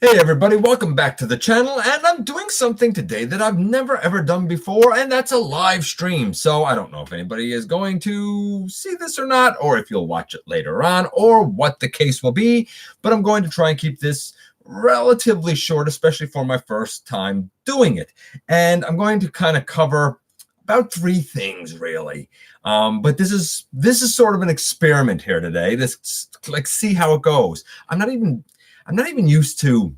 Hey everybody, welcome back to the channel, and I'm doing something today that I've never ever done before, and that's a live stream. So I don't know if anybody is going to see this or not, or if you'll watch it later on, or what the case will be, but I'm going to try and keep this relatively short, especially for my first time doing it. And I'm going to kind of cover about three things really. But this is sort of an experiment here today. See how it goes. I'm not even used to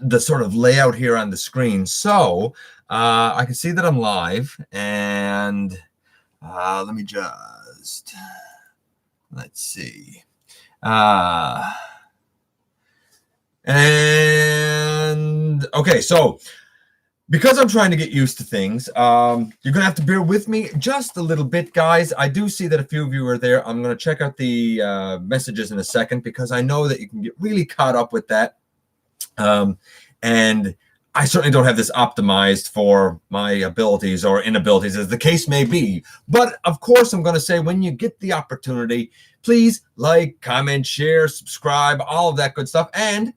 the sort of layout here on the screen. So I can see that I'm live, and let me just, let's see. And okay, so because I'm trying to get used to things, you're gonna have to bear with me just a little bit, guys. I do see that a few of you are there. I'm gonna check out the messages in a second, because I know that you can get really caught up with that. And I certainly don't have this optimized for my abilities or inabilities, as the case may be. But of course, I'm going to say, when you get the opportunity, please like, comment, share, subscribe, all of that good stuff. And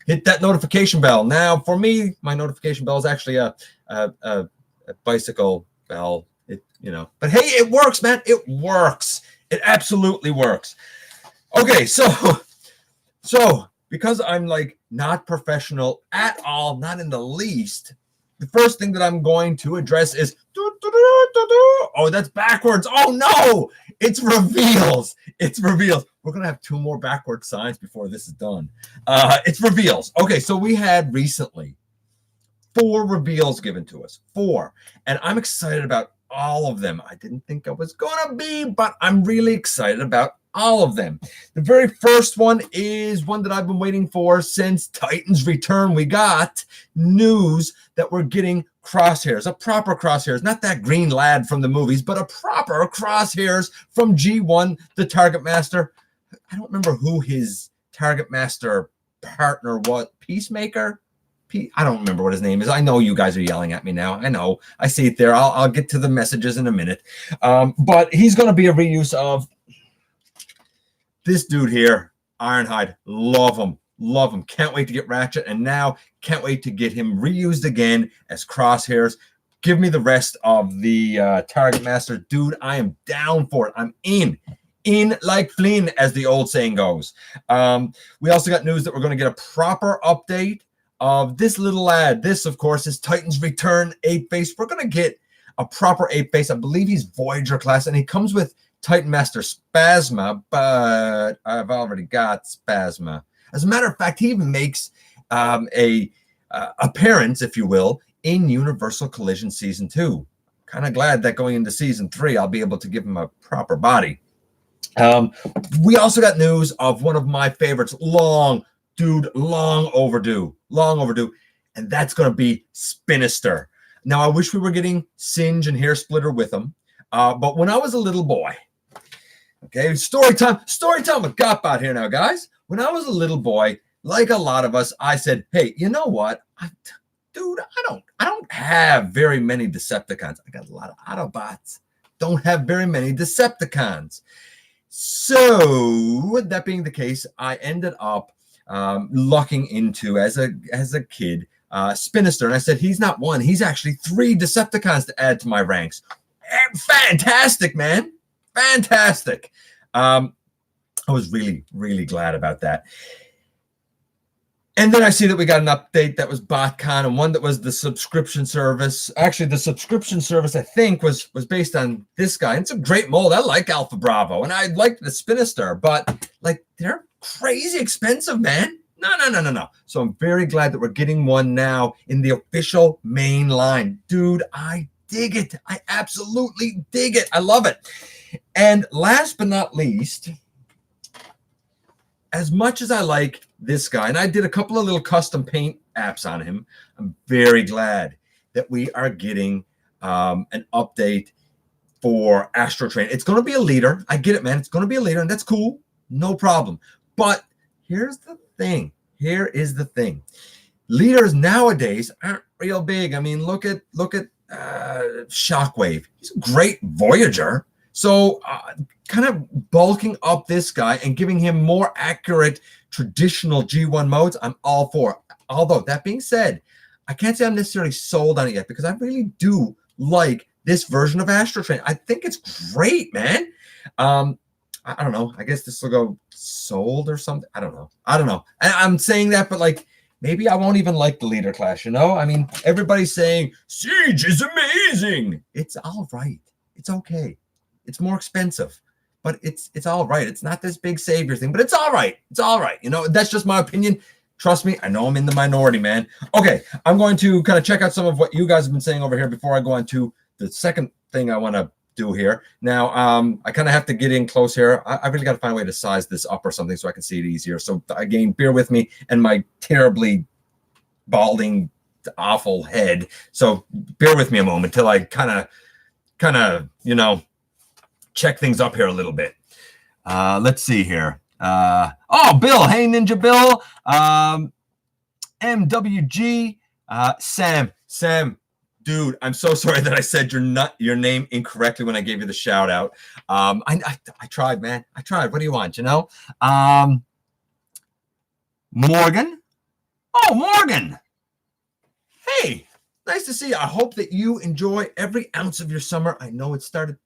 hit that notification bell. Now, for me, my notification bell is actually a bicycle bell. But hey, it works, man. It works. It absolutely works. Okay, so because I'm like not professional at all, not in the least, the first thing that I'm going to address is oh, that's backwards. Oh no, it's reveals. It's reveals. We're gonna have two more backward signs before this is done. It's reveals. Okay, so we had recently 4 reveals given to us. 4, and I'm excited about all of them. I didn't think I was gonna be, but I'm really excited about all of them. The very first one is one that I've been waiting for since Titan's return. We got news that we're getting Crosshairs, a proper Crosshairs, not that green lad from the movies, but a proper Crosshairs from G1, the Target Master. I don't remember who his Target Master partner was. Peacemaker? I don't remember what his name is. I know you guys are yelling at me now. I know. I see it there. I'll get to the messages in a minute. But he's going to be a reuse of this dude here, Ironhide. Love him. Love him. Can't wait to get Ratchet. And now can't wait to get him reused again as Crosshairs. Give me the rest of the Target Master. Dude, I am down for it. I'm in like Flynn, as the old saying goes. We also got news that we're going to get a proper update of this little lad. This, of course, is Titan's Return Apeface. We're going to get a proper Apeface. I believe he's Voyager class, and he comes with Titan Master Spasma, but I've already got Spasma. As a matter of fact, he even makes a appearance, if you will, in Universal Collision Season 2. Kind of glad that going into Season 3, I'll be able to give him a proper body. We also got news of one of my favorites, long overdue, and that's going to be Spinister. Now, I wish we were getting Singe and Hair Splitter with him, but when I was a little boy, okay, story time with GotBot here now, guys. When I was a little boy, like a lot of us, I said, hey, you know what? I don't have very many Decepticons. I got a lot of Autobots. Don't have very many Decepticons. So, that being the case, I ended up lucking into, as a kid, Spinister. And I said, he's not one. He's actually 3 Decepticons to add to my ranks. Fantastic, man. Fantastic. I was really, really glad about that. And then I see that we got an update that was BotCon, and one that was the subscription service. Actually, the subscription service, I think, was based on this guy. And it's a great mold. I like Alpha Bravo, and I liked the Spinister, but like, they're crazy expensive, man. No. So I'm very glad that we're getting one now in the official main line. Dude, I dig it. I absolutely dig it. I love it. And last but not least, as much as I like this guy, and I did a couple of little custom paint apps on him, I'm very glad that we are getting an update for Astrotrain. It's going to be a leader. I get it, man. It's going to be a leader, and that's cool. No problem. But here's the thing. Here is the thing. Leaders nowadays aren't real big. I mean, look at Shockwave. He's a great Voyager. So kind of bulking up this guy and giving him more accurate traditional G1 modes, I'm all for. Although, that being said, I can't say I'm necessarily sold on it yet because I really do like this version of Astrotrain. I think it's great, man. I don't know. I guess this will go sold or something. I don't know. I'm saying that, but like, maybe I won't even like the leader class, you know? I mean, everybody's saying Siege is amazing. It's all right. It's okay. It's more expensive, but it's all right. It's not this big savior thing, but it's all right. It's all right. You know, that's just my opinion. Trust me, I know I'm in the minority, man. Okay, I'm going to kind of check out some of what you guys have been saying over here before I go on to the second thing I want to do here. Now, I kind of have to get in close here. I really got to find a way to size this up or something so I can see it easier. So again, bear with me and my terribly balding, awful head. So bear with me a moment till I kind of, you know, check things up here a little bit. Let's see here. Oh, Bill. Hey, Ninja Bill. MWG. Sam. Dude, I'm so sorry that I said your name incorrectly when I gave you the shout out. I tried, man. I tried. What do you want? You know? Morgan. Oh, Morgan. Hey, nice to see you. I hope that you enjoy every ounce of your summer. I know it started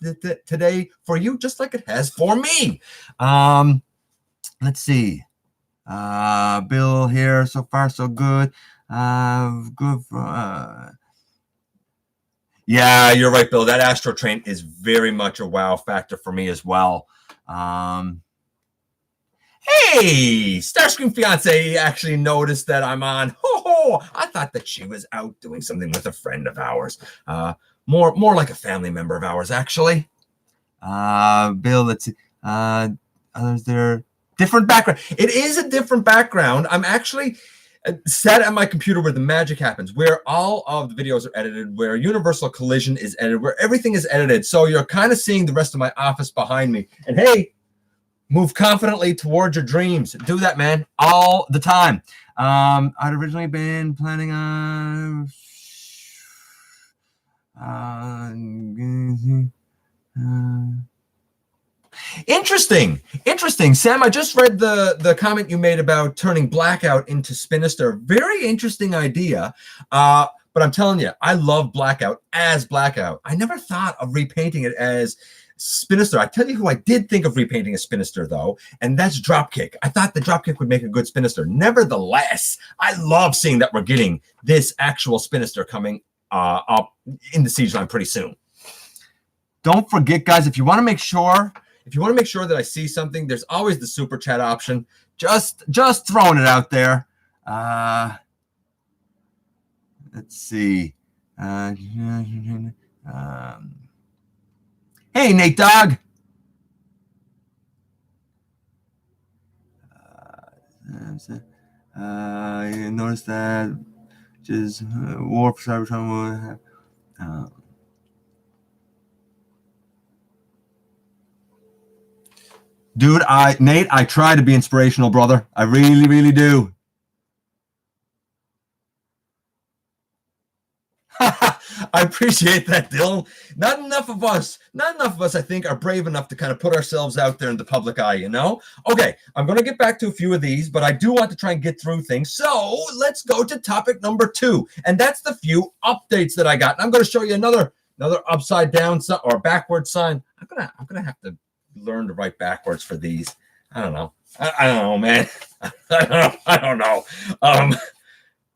today for you, just like it has for me. Let's see. Bill here. So far, so good. Good for. Yeah, you're right, Bill. That Astrotrain is very much a wow factor for me as well. Hey, Starscream Fiance actually noticed that I'm on. I thought that she was out doing something with a friend of ours. More like a family member of ours, actually. Bill, let's see. Others there. Different background. It is a different background. I'm actually sat at my computer where the magic happens, where all of the videos are edited, where Universal Collision is edited, where everything is edited. So you're kind of seeing the rest of my office behind me. And hey, move confidently towards your dreams. Do that, man, all the time. I'd originally been planning on Interesting. Sam, I just read the comment you made about turning Blackout into Spinister. Very interesting idea. But I'm telling you, I love Blackout as Blackout. I never thought of repainting it as Spinister. I tell you who I did think of repainting as Spinister, though, and that's Dropkick. I thought the Dropkick would make a good Spinister. Nevertheless, I love seeing that we're getting this actual Spinister coming up in the Siege line pretty soon. Don't forget, guys, if you want to make sure that I see something, there's always the super chat option. Just throwing it out there. Let's see. Hey, Nate Dog. You notice that just War for Cybertron will have. Dude, Nate, I try to be inspirational, brother. I really, really do. I appreciate that, Dylan. Not enough of us, I think, are brave enough to kind of put ourselves out there in the public eye, you know? Okay, I'm going to get back to a few of these, but I do want to try and get through things. So let's go to topic number 2, and that's the few updates that I got. And I'm going to show you another upside down or backward sign. I'm gonna have to learn to write backwards for these. I don't know. I don't know, man. I don't know.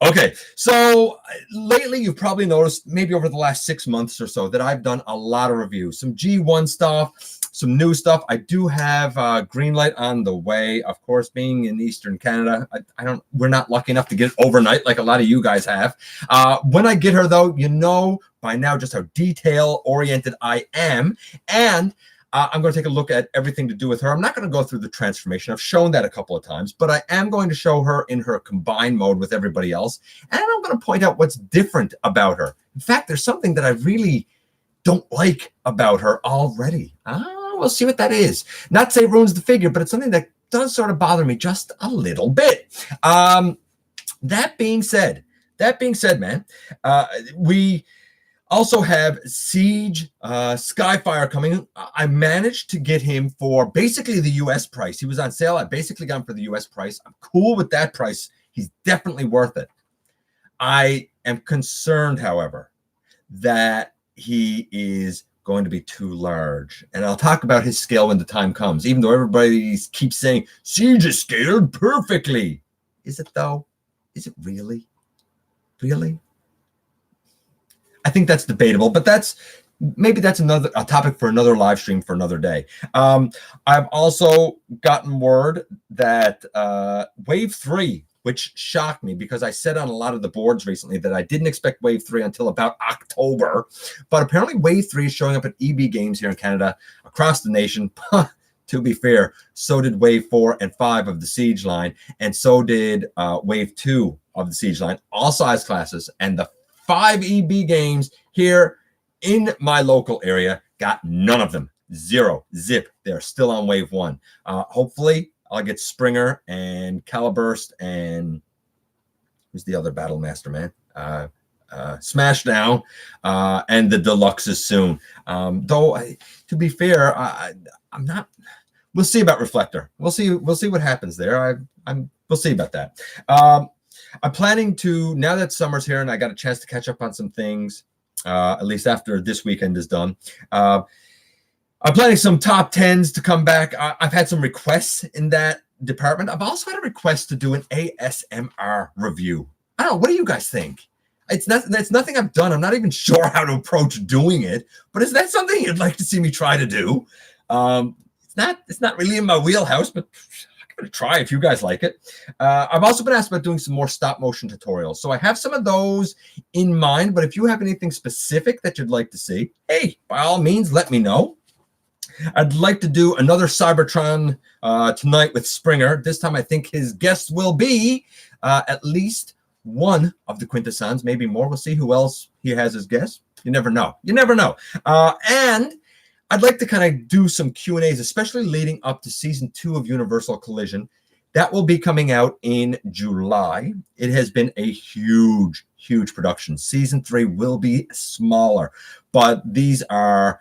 Okay, so lately you've probably noticed, maybe over the last 6 months or so, that I've done a lot of reviews. Some G1 stuff, some new stuff. I do have Greenlight on the way. Of course, being in Eastern Canada, we're not lucky enough to get it overnight like a lot of you guys have. When I get her, though, you know by now just how detail-oriented I am. And I'm going to take a look at everything to do with her. I'm not going to go through the transformation. I've shown that a couple of times, but I am going to show her in her combined mode with everybody else. And I'm going to point out what's different about her. In fact, there's something that I really don't like about her already. We'll see what that is. Not to say it ruins the figure, but it's something that does sort of bother me just a little bit. That being said, man, Also have Siege, Skyfire coming. I managed to get him for basically the US price. He was on sale. I basically got him for the US price. I'm cool with that price. He's definitely worth it. I am concerned, however, that he is going to be too large. And I'll talk about his scale when the time comes, even though everybody keeps saying Siege is scaled perfectly. Is it though? Is it really? Really? I think that's debatable, but maybe that's a topic for another live stream for another day. I've also gotten word that Wave 3, which shocked me because I said on a lot of the boards recently that I didn't expect Wave 3 until about October, but apparently Wave 3 is showing up at EB Games here in Canada, across the nation. To be fair, so did Wave 4 and 5 of the Siege line, and so did Wave 2 of the Siege line, all size classes, and the 5 EB games here in my local area got none of them. Zero. Zip. They're still on Wave 1. Hopefully, I'll get Springer and Caliburst and who's the other Battle Master, man? Smashdown and the Deluxes soon. Though, to be fair, I'm not. We'll see about Reflector. We'll see what happens there. We'll see about that. I'm planning to, now that summer's here and I got a chance to catch up on some things, at least after this weekend is done. I'm planning some top 10s to come back. I've had some requests in that department. I've also had a request to do an ASMR review. I don't know. What do you guys think? It's nothing I've done. I'm not even sure how to approach doing it, but is that something you'd like to see me try to do? It's not really in my wheelhouse, but to try if you guys like it. I've also been asked about doing some more stop motion tutorials. So I have some of those in mind, but if you have anything specific that you'd like to see, hey, by all means, let me know. I'd like to do another Cybertron tonight with Springer. This time I think his guest will be at least one of the Quintessons, maybe more. We'll see who else he has as guest. You never know. You never know. And I'd like to kind of do some Q&As, especially leading up to Season 2 of Universal Collision. That will be coming out in July. It has been a huge, huge production. Season 3 will be smaller, but these are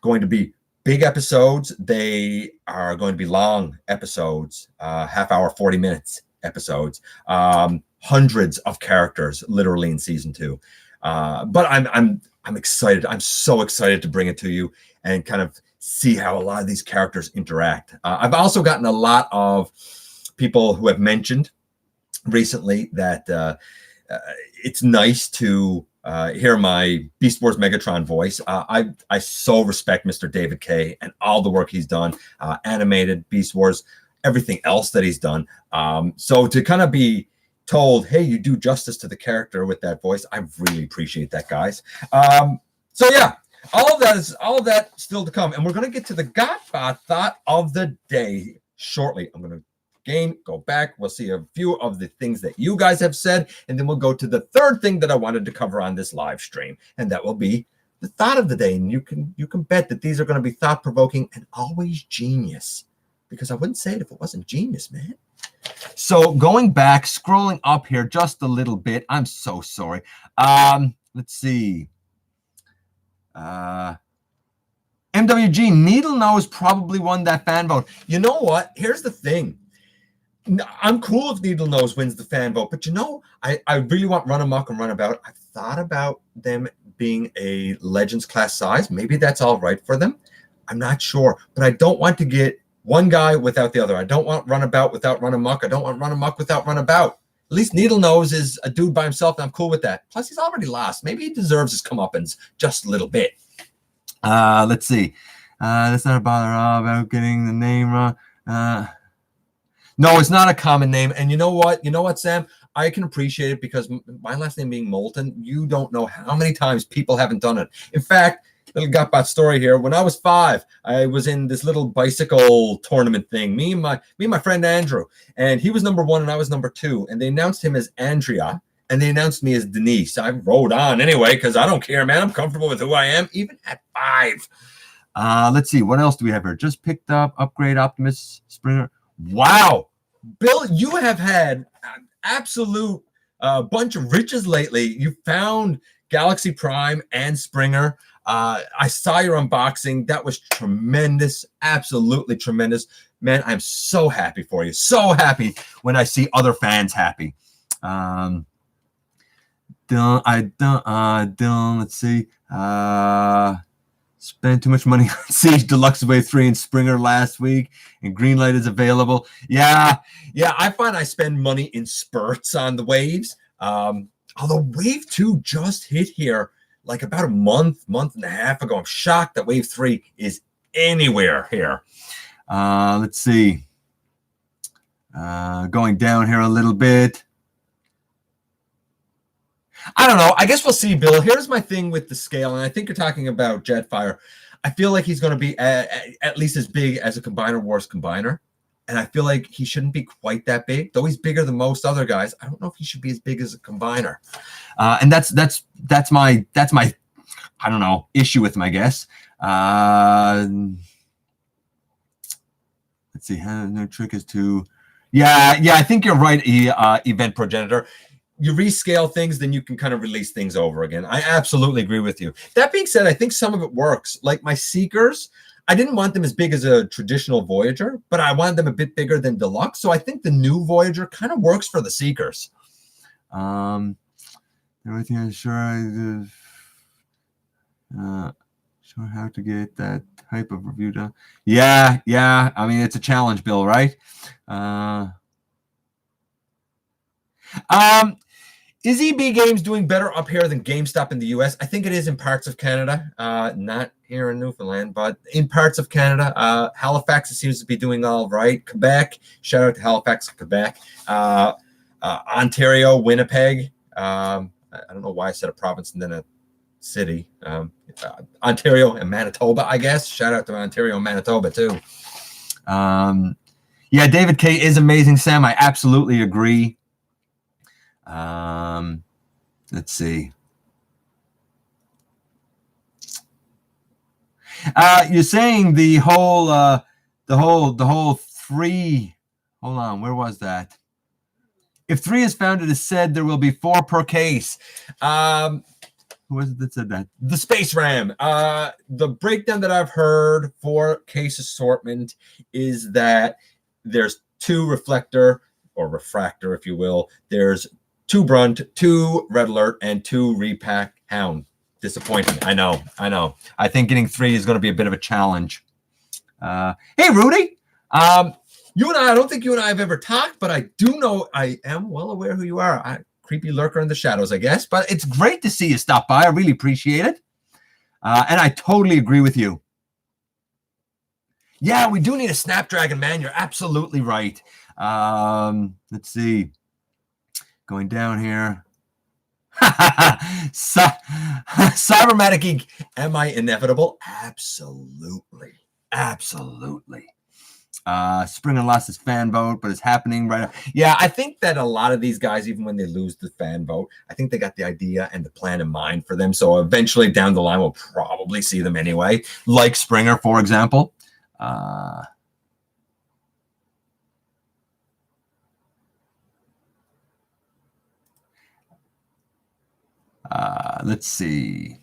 going to be big episodes. They are going to be long episodes, half hour, 40 minutes episodes, hundreds of characters literally in Season 2. But I'm excited. I'm so excited to bring it to you and kind of see how a lot of these characters interact. I've also gotten a lot of people who have mentioned recently that it's nice to hear my Beast Wars Megatron voice. I so respect Mr. David K. and all the work he's done, animated Beast Wars, everything else that he's done. So to kind of be told, hey, you do justice to the character with that voice, I really appreciate that, guys. So yeah, all of that still to come, and we're going to get to the GotBot Thought of the day shortly. I'm going to again go back. We'll see a few of the things that you guys have said, and then we'll go to the third thing that I wanted to cover on this live stream, and that will be the thought of the day. And you can bet that these are going to be thought-provoking and always genius, because I wouldn't say it if it wasn't genius, man. So going back, scrolling up here just a little bit. I'm so sorry. Let's see. MWG, Needle Nose probably won that fan vote. You know what? Here's the thing. I'm cool if Needle Nose wins the fan vote, but you know, I really want Run Amok and Runabout. I've thought about them being a Legends class size. Maybe that's all right for them. I'm not sure, but I don't want to get one guy without the other. I don't want Runabout without Run Amok. I don't want Run Amok without Runabout. At least Needle Nose is a dude by himself, and I'm cool with that. Plus, he's already lost. Maybe he deserves his comeuppance just a little bit. Let's see. That's not a bother about getting the name wrong. No, it's not a common name. And you know what? You know what, Sam? I can appreciate it because my last name being Moulton, you don't know how many times people haven't done it. In fact, little GotBot story here. When I was 5, I was in this little bicycle tournament thing. Me and my friend Andrew, and he was number 1 and I was number 2. And they announced him as Andrea, and they announced me as Denise. I rode on anyway because I don't care, man. I'm comfortable with who I am, even at 5. Let's see. What else do we have here? Just picked up Upgrade Optimus Springer. Wow, Bill, you have had an absolute bunch of riches lately. You found Galaxy Prime and Springer. I saw your unboxing. That was tremendous. Absolutely tremendous. Man, I'm so happy for you. So happy when I see other fans happy. Let's see. Spent too much money on Siege Deluxe Wave 3 and Springer last week, and Greenlight is available. Yeah, I find I spend money in spurts on the waves. Although Wave 2 just hit here like about a month and a half ago. I'm shocked that Wave 3 is anywhere here. Let's see. Going down here a little bit. I don't know. I guess we'll see, Bill. Here's my thing with the scale, and I think you're talking about Jetfire. I feel like he's going to be at least as big as a Combiner Wars combiner, and I feel like he shouldn't be quite that big. Though he's bigger than most other guys, I don't know if he should be as big as a combiner. And that's my I don't know, issue with him, I guess. Let's see. No trick is to. Yeah. I think you're right. Event Progenitor. You rescale things, then you can kind of release things over again. I absolutely agree with you. That being said, I think some of it works. Like my Seekers, I didn't want them as big as a traditional Voyager, but I wanted them a bit bigger than Deluxe. So I think the new Voyager kind of works for the Seekers. Everything I'm sure sure how to get that type of review done. Yeah. I mean, it's a challenge, Bill, right? Is EB Games doing better up here than GameStop in the US? I think it is in parts of Canada, not here in Newfoundland, but in parts of Canada. Halifax seems to be doing all right. Quebec, shout out to Halifax, Quebec. Ontario, Winnipeg. I don't know why I said a province and then a city. Ontario and Manitoba, I guess. Shout out to Ontario and Manitoba too. Yeah, David K is amazing, Sam. I absolutely agree. Let's see. You're saying the whole three. Hold on, where was that? If 3 is found, it is said there will be 4 per case. Who was it that said that? The Space Ram. The breakdown that I've heard for case assortment is that there's 2 reflector or refractor, if you will. There's 2 Brunt, 2 Red Alert, and 2 Repack Hound. Disappointing. I know. I think getting 3 is going to be a bit of a challenge. Hey, Rudy. You and I don't think you and I have ever talked, but I do know I am well aware who you are. Creepy lurker in the shadows, I guess. But it's great to see you stop by. I really appreciate it. And I totally agree with you. Yeah, we do need a Snapdragon, man. You're absolutely right. Let's see. Going down here. Cybermatic Geek. Am I inevitable? Absolutely. Springer lost his fan vote, but it's happening right now. Yeah, I think that a lot of these guys, even when they lose the fan vote, I think they got the idea and the plan in mind for them. So eventually down the line, we'll probably see them anyway. Like Springer, for example. Let's see.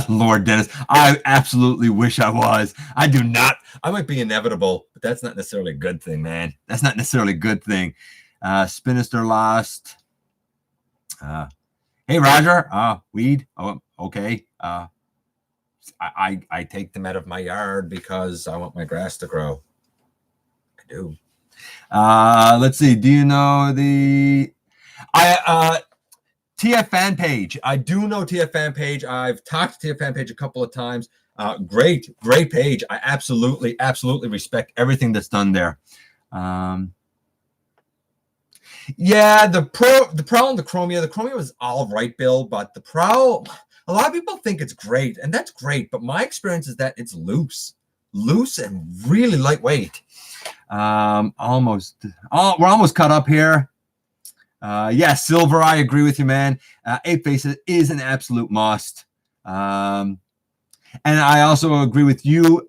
Lord Dennis, I absolutely wish I was. I do not. I might be inevitable, but that's not necessarily a good thing, man. That's not necessarily a good thing. Spinister lost. Hey, Roger. Weed. Oh, okay. I take them out of my yard because I want my grass to grow. I do. Let's see. Do you know the... TF fan page. I do know TF fan page. I've talked to TF fan page a couple of times. Great page. I absolutely respect everything that's done there. Yeah, the Prowl and the Chromia. The Chromia was all right, Bill, but the Prowl, a lot of people think it's great, and that's great. But my experience is that it's loose and really lightweight. We're almost caught up here. Yeah, Silver, I agree with you, man. Apeface is an absolute must. And I also agree with you,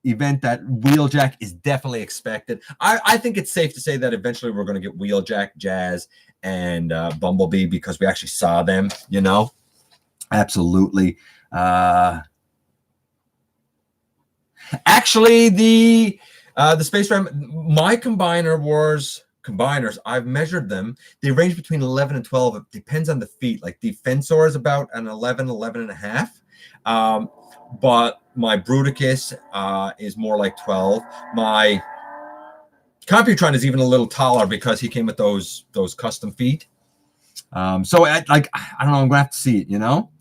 Event, that Wheeljack is definitely expected. I think it's safe to say that eventually we're going to get Wheeljack, Jazz, and Bumblebee because we actually saw them, you know. Absolutely. Actually, the Space Ram, my combiners, I've measured them. They range between 11 and 12. It depends on the feet. Like the Fensor is about an 11 and a half. But my Bruticus is more like 12. My Computron is even a little taller because he came with those custom feet. So I don't know, I'm gonna have to see it, you know.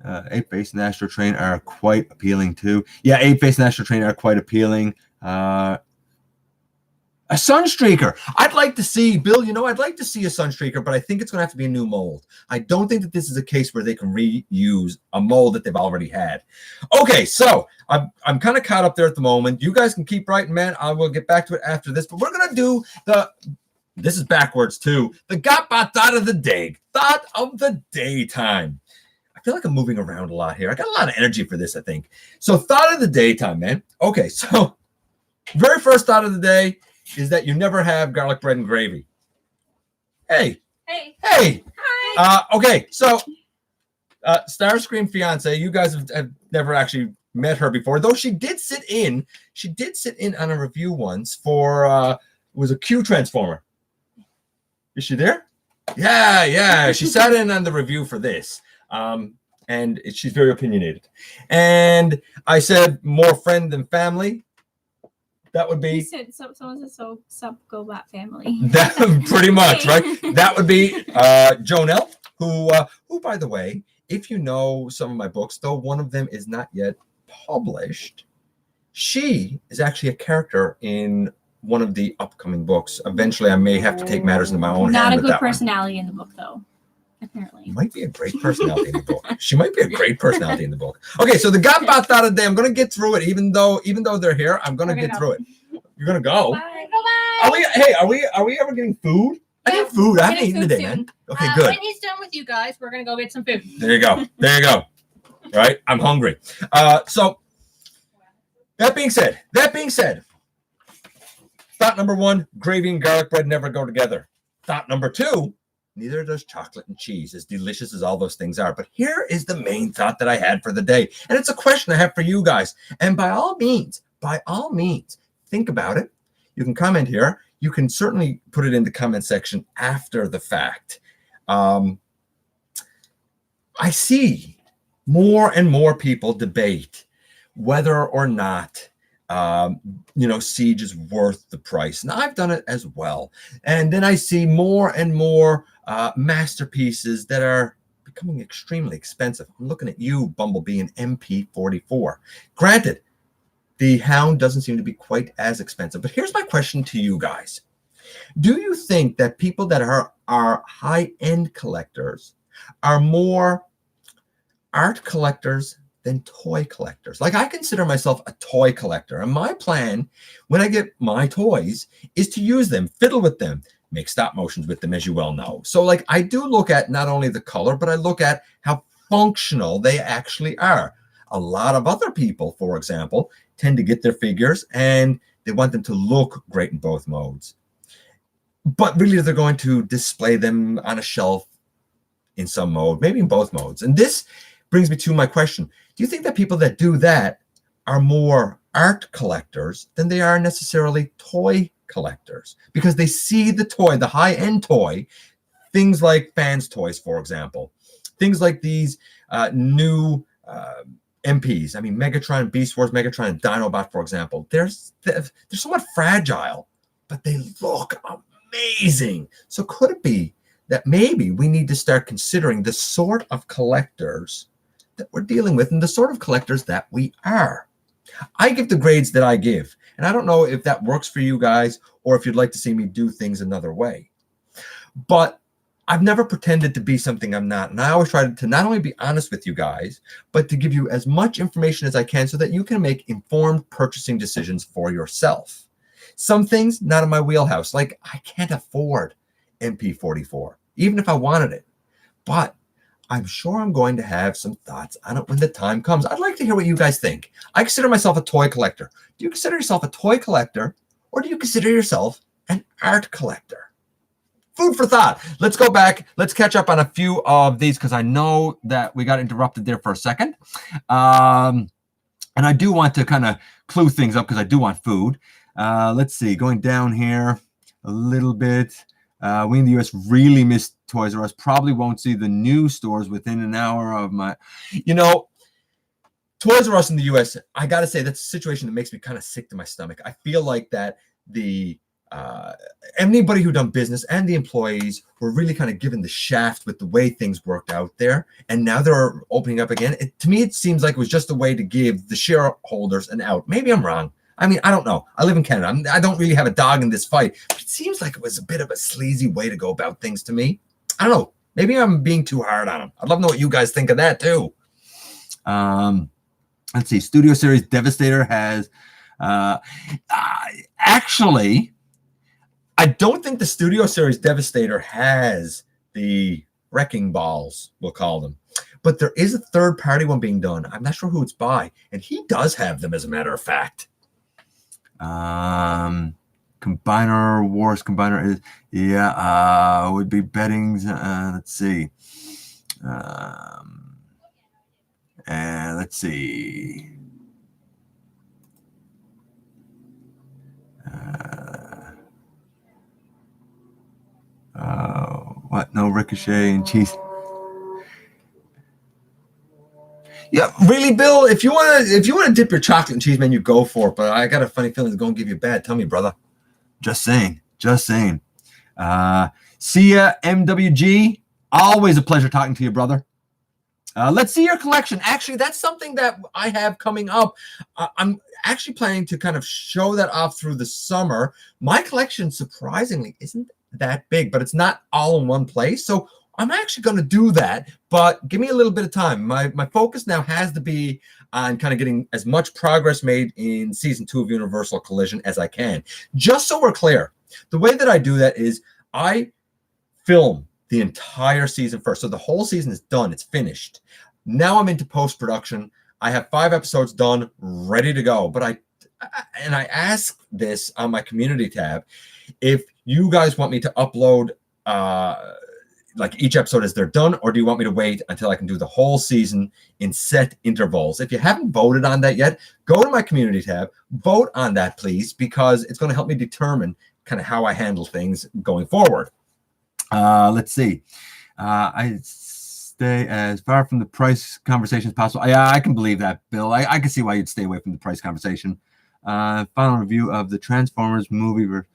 Apeface and Astrotrain are quite appealing too. Yeah, Apeface and Astrotrain are quite appealing. A Sunstreaker. I'd like to see, Bill, you know, I'd like to see a Sunstreaker, but I think it's going to have to be a new mold. I don't think that this is a case where they can reuse a mold that they've already had. Okay, so I'm kind of caught up there at the moment. You guys can keep writing, man. I will get back to it after this, but we're going to do this is backwards too, the GotBot Thought of the Day. Thought of the Day time. I feel like I'm moving around a lot here. I got a lot of energy for this, I think. So thought of the day time, man. Okay, so very first thought of the day is that you never have garlic bread and gravy. Hey. Hi. Okay, so Starscream fiance, you guys have never actually met her before, though she did sit in on a review once for it was a Q Transformer. Is she there? Yeah. She sat in on the review for this. And she's very opinionated. And I said more friend than family. That would be. You said someone said sub GotBot family. That pretty much, right? That would be Jonelle, who by the way, if you know some of my books, though one of them is not yet published, she is actually a character in one of the upcoming books. Eventually, I may have to take matters into my own hands. Not a good personality in the book, though. Apparently. Might be a great personality in the book. She might be a great personality in the book. Okay, so the GotBot Thought of the Day, I'm going to get through it. Even though they're here, I'm going to get through it. You're going to go? Bye. Bye. Are we ever getting food? I need food. I haven't eaten today, man. Okay, good. When he's done with you guys, we're going to go get some food. There you go. All right, I'm hungry. So that being said, thought number one, gravy and garlic bread never go together. Thought number two, neither does chocolate and cheese, as delicious as all those things are. But here is the main thought that I had for the day. And it's a question I have for you guys. And by all means, think about it. You can comment here. You can certainly put it in the comment section after the fact. I see more and more people debate whether or not Siege is worth the price. And I've done it as well. And then I see more and more masterpieces that are becoming extremely expensive. I'm looking at you, Bumblebee, and MP44. Granted, the Hound doesn't seem to be quite as expensive. But here's my question to you guys. Do you think that people that are high-end collectors are more art collectors than toy collectors? Like, I consider myself a toy collector, and my plan when I get my toys is to use them, fiddle with them, make stop motions with them, as you well know. So like, I do look at not only the color, but I look at how functional they actually are. A lot of other people, for example, tend to get their figures and they want them to look great in both modes, but really they're going to display them on a shelf in some mode, maybe in both modes. And this brings me to my question. Do you think that people that do that are more art collectors than they are necessarily toy collectors? Because they see the toy, the high-end toy, things like fans' toys, for example, things like these new MPs. I mean, Megatron, Beast Wars, Megatron, and Dinobot, for example. They're somewhat fragile, but they look amazing. So could it be that maybe we need to start considering the sort of collectors that we're dealing with and the sort of collectors that we are? I give the grades that I give, and I don't know if that works for you guys or if you'd like to see me do things another way. But I've never pretended to be something I'm not, and I always try to not only be honest with you guys, but to give you as much information as I can so that you can make informed purchasing decisions for yourself. Some things not in my wheelhouse, like I can't afford MP44, even if I wanted it. But I'm sure I'm going to have some thoughts on it when the time comes. I'd like to hear what you guys think. I consider myself a toy collector. Do you consider yourself a toy collector, or do you consider yourself an art collector? Food for thought. Let's go back. Let's catch up on a few of these because I know that we got interrupted there for a second. And I do want to kind of clue things up because I do want food. Let's see. Going down here a little bit. We in the U.S. really miss Toys R Us. Probably won't see the new stores within an hour of my... Toys R Us in the U.S., I got to say, that's a situation that makes me kind of sick to my stomach. I feel like that anybody who done business and the employees were really kind of given the shaft with the way things worked out there. And now they're opening up again. To me, it seems like it was just a way to give the shareholders an out. Maybe I'm wrong. I mean, I don't know. I live in Canada. I don't really have a dog in this fight. But it seems like it was a bit of a sleazy way to go about things to me. I don't know. Maybe I'm being too hard on them. I'd love to know what you guys think of that, too. Let's see. Studio Series Devastator has... actually, I don't think the Studio Series Devastator has the wrecking balls, we'll call them. But there is a third-party one being done. I'm not sure who it's by. And he does have them, as a matter of fact. Combiner Wars Combiner is would be bettings. Let's see. And let's see. What? No Ricochet and cheese. Yeah, really, Bill. If you want to dip your chocolate and cheese menu, go for it. But I got a funny feeling it's going to give you a bad tummy, brother. Just saying. See ya, MWG. Always a pleasure talking to you, brother. Let's see your collection. Actually, that's something that I have coming up. I'm actually planning to kind of show that off through the summer. My collection, surprisingly, isn't that big, but it's not all in one place. So I'm actually going to do that, but give me a little bit of time. My focus now has to be on kind of getting as much progress made in season 2 of Universal Collision as I can. Just so we're clear, the way that I do that is I film the entire season first. So the whole season is done. It's finished. Now I'm into post-production. I have 5 episodes done, ready to go. But I ask this on my community tab, if you guys want me to upload like each episode as they're done, or do you want me to wait until I can do the whole season in set intervals? If you haven't voted on that yet, go to my community tab, vote on that, please, because it's going to help me determine kind of how I handle things going forward. Let's see. I stay as far from the price conversation as possible. Yeah, I can believe that, Bill. I can see why you'd stay away from the price conversation. Final review of the Transformers movie.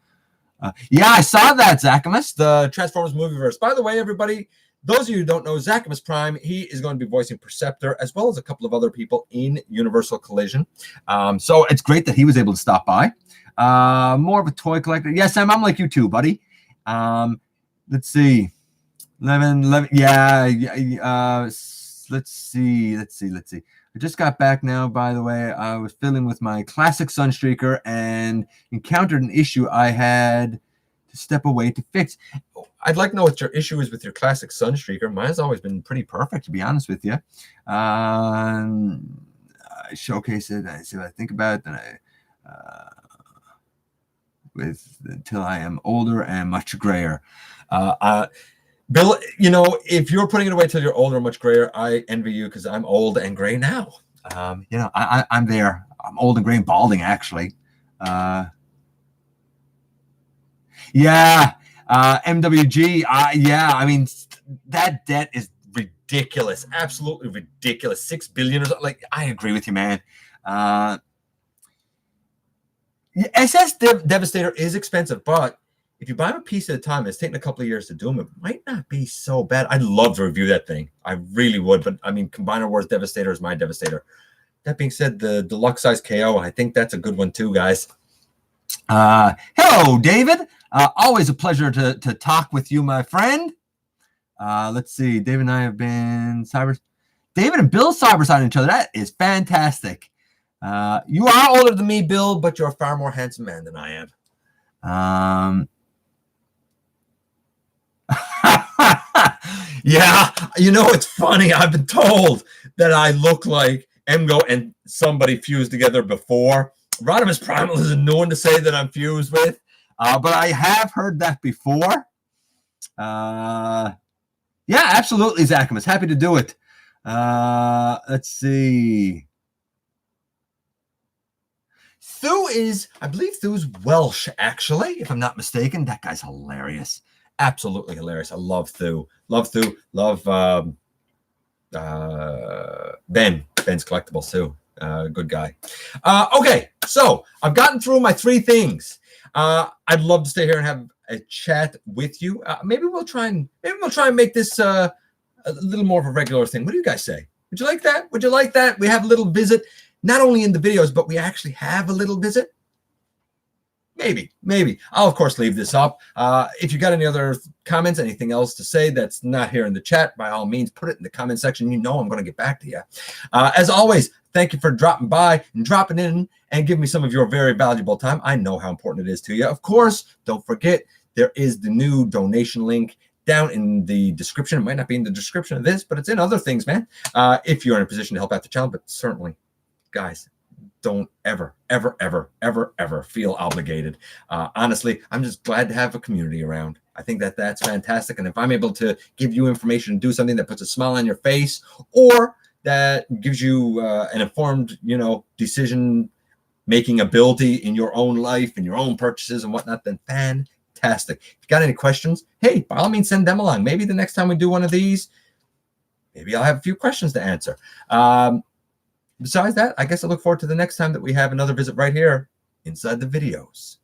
Yeah, I saw that, Zachamus, the Transformers movieverse. By the way, everybody, those of you who don't know, Zachamus Prime, he is going to be voicing Perceptor as well as a couple of other people in Universal Collision. So it's great that he was able to stop by. More of a toy collector. Yes, Sam, I'm like you too, buddy. Let's see. 11. Yeah. Let's see. I just got back now, by the way. I was fiddling with my classic Sunstreaker and encountered an issue I had to step away to fix. I'd like to know what your issue is with your classic Sunstreaker. Mine's always been pretty perfect, to be honest with you. I showcase it. I see what I think about it. Then until I am older and much grayer. Bill, if you're putting it away till you're older and much grayer, I envy you because I'm old and gray now. I'm there. I'm old and gray and balding, actually. MWG. I mean, that debt is ridiculous. Absolutely ridiculous. $6 billion or something. Like, I agree with you, man. SS Devastator is expensive, but if you buy them a piece at a time, it's taking a couple of years to do them. It might not be so bad. I'd love to review that thing. I really would. But, I mean, Combiner Wars Devastator is my Devastator. That being said, the deluxe size KO, I think that's a good one too, guys. Hello, David. Always a pleasure to talk with you, my friend. Let's see. David and I have been David and Bill cybersiding each other. That is fantastic. You are older than me, Bill, but you're a far more handsome man than I am. Yeah, it's funny. I've been told that I look like Emgo and somebody fused together before. Rodimus Primal is a new one to say that I'm fused with. But I have heard that before. Yeah, absolutely, Zachamus. Happy to do it. Let's see. I believe Thu's Welsh, actually, if I'm not mistaken. That guy's hilarious. Absolutely hilarious. I love Thu. Love Thu. Love Ben's Collectibles too. Good guy. Okay, so I've gotten through my 3 things. I'd love to stay here and have a chat with you. Maybe we'll try and make this a little more of a regular thing. What do you guys say? Would you like that? Would you like that? We have a little visit, not only in the videos, but we actually have a little visit. Maybe. I'll, of course, leave this up. If you got any other comments, anything else to say that's not here in the chat, by all means, put it in the comment section. You know I'm going to get back to you. As always, thank you for dropping by and dropping in and giving me some of your very valuable time. I know how important it is to you. Of course, don't forget, there is the new donation link down in the description. It might not be in the description of this, but it's in other things, man. If you're in a position to help out the channel, but certainly, guys, don't ever feel obligated. Honestly, I'm just glad to have a community around. I think that that's fantastic. And if I'm able to give you information and do something that puts a smile on your face, or that gives you an informed, decision-making ability in your own life and your own purchases and whatnot, then fantastic. If you got any questions, hey, by all means, send them along. Maybe the next time we do one of these, maybe I'll have a few questions to answer. Besides that, I guess I look forward to the next time that we have another visit right here inside the videos.